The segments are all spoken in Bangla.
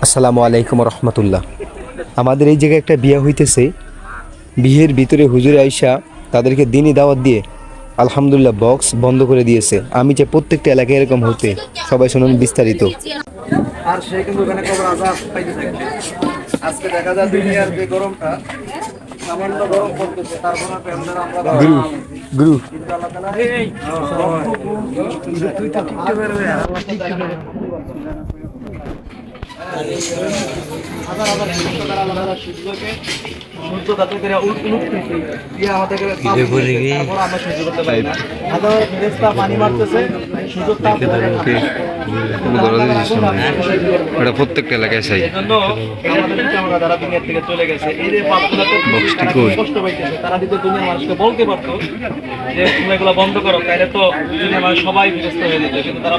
আসসালামু আলাইকুম রহমতুল্লাহ। আমাদের এই জায়গায় একটা বিয়ে হইতেছে। বিয়ের ভিতরে হুজুর আইসা তাদেরকে দিনই দাওয়াত দিয়ে আলহামদুলিল্লাহ বক্স বন্ধ করে দিয়েছে। আমি চাই প্রত্যেকটা এলাকায় এরকম হতে। সবাই শুনুন বিস্তারিত। আর সে কিন্তু ওখানে কবর আজাব পাইতে থাকে। আজকে দেখা যায় দুনিয়ার যে গরমটা সামান্য গরম পড়তেছে, তারপরে প্যান্ডেল আমরা গুরু গুরু কিন্তু আল্লাহ তাআলা তুই তো টিকটকের হাজার হাজার টিকটকার আল্লাহ তাআলা সূর্যকে সূর্য যাতে করে উঠতেছে দিয়ে আমাদেরকে তারপর আমরা সহ্য করতে পারি না। হাজার ফেরেশতা পানি মারতেছে, সূর্য তাপ এটা প্রত্যেকটা এলাকায় চাই। এজন্য আমাদের পিতামাতা যারা দুনিয়া থেকে চলে গেছে, এই যে পাপগুলোতে কষ্ট পাইতেছে, তারা যদি দুনিয়ার মানুষকে বলতে পারতো যে তুমি এগুলো বন্ধ করো, তাহলে তো দুনিয়ার মানুষ সবাই বিরস্ত হয়ে যেত। কিন্তু তারা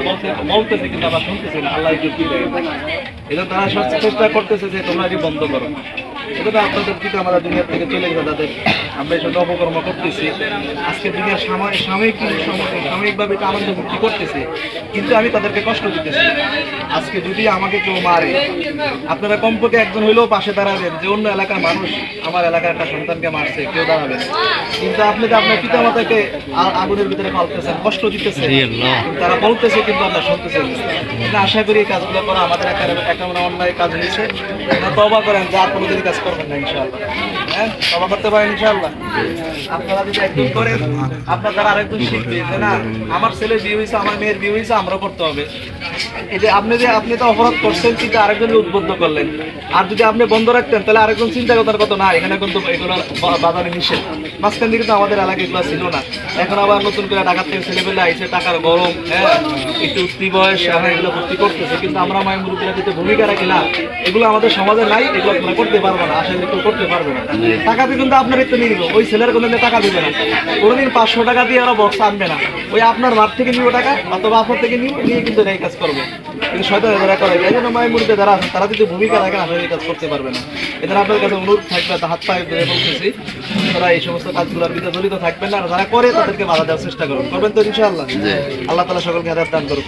বলতেছে কিন্তু আবার শুনতেছে না। আল্লাহ একটু এটা তারা চেষ্টা করতেছে যে তোমরা এটি বন্ধ করো। এটা আপনাদের কিন্তু আমরা দুনিয়ার থেকে চলে গেছে তাদের আমরা এই জন্য অপকর্ম করতেছি। আজকে দুনিয়ার সাময়িকভাবে একটা আনন্দ মুক্তি করতেছে, কিন্তু আমি তাদেরকে কষ্ট দিতেছি। আজকে যদি আমাকে কেউ মারে, আপনারা কমপক্ষে একজন হইলেও পাশে দাঁড়াবেন যে অন্য এলাকার মানুষ আমার এলাকার একটা সন্তানকে মারছে, কেউ দাঁড়াবেন। কিন্তু আপনি যে আপনার পিতা মাতাকে আগুনের ভিতরে ফালতেছেন, কষ্ট দিতেছেন, তারা বলতেছে কিন্তু আপনার শুনতেছেন না। আশা করি এই কাজগুলো করা আমাদের একটা অন্যায় কাজ হয়েছে। তওবা করেন, যা আর কোনোদিন কাজ করবেন না ইনশাআল্লাহ। হ্যাঁ, তওবা করতে পারেন ইনশাআল্লাহ। আপনারা যদি একদিন করেন, আপনার দ্বারা আরেকজন শিখবে যে না, আমার ছেলের বিয়ে হয়েছে, আমার মেয়ের বিয়ে হয়েছে, আমরাও করতে হবে। এই যে আপনি তো অপরাধ করছেন, কিন্তু আরেকজনকে উদ্বুদ্ধ করলেন। আর যদি আপনি বন্ধ রাখতেন, তাহলে আরেকজন চিন্তা করতার কথা না, এখানে কিন্তু এগুলো বাজারে নিষেধ। মাঝখান দিকে তো আমাদের এলাকায় এগুলো ছিল না। এখন আবার নতুন করে ঢাকার থেকে ছেলেপেলে আইসে, টাকার গরম, হ্যাঁ একটু উঠতি বয়স, আমরা এগুলো ভর্তি করতেছে। কিন্তু আমরা মায়ের মুরব্বীরা কিন্তু ভূমিকা রাখি না। এগুলো আমাদের সমাজে নাই, এগুলো আপনারা করতে পারবো না, আশা করি কেউ করতে পারবে না। টাকাতে কিন্তু আপনার একটু নিয়ে নিব, ওই ছেলের কোনো টাকা দিবে না, কোনোদিন 500 টাকা দিয়ে ওরা বক্স আনবে না। ওই আপনার মাঠ থেকে নিব টাকা, অথবা আপনার থেকে নিয়ে কিন্তু এই কাজ করবে। কিন্তু শয়তান যারা করে, এই জন্য মায়ের মুরব্বী যারা আছেন তারা যদি ভূমিকা রাখেন, আসলে এই কাজ করতে পারবে না। এদের আপনার কাছে অনুরোধ থাকবে, হাত পায়ে ধরে বলতেছি, তারা এই সমস্ত কাজগুলোর ভিতরে জড়িত থাকবেন না। যারা করে তাদেরকে বাধা দেওয়ার চেষ্টা করবেন তো ইনশাআল্লাহ। আল্লাহ তাআলা সকলকে হেদায়েত দান করুক।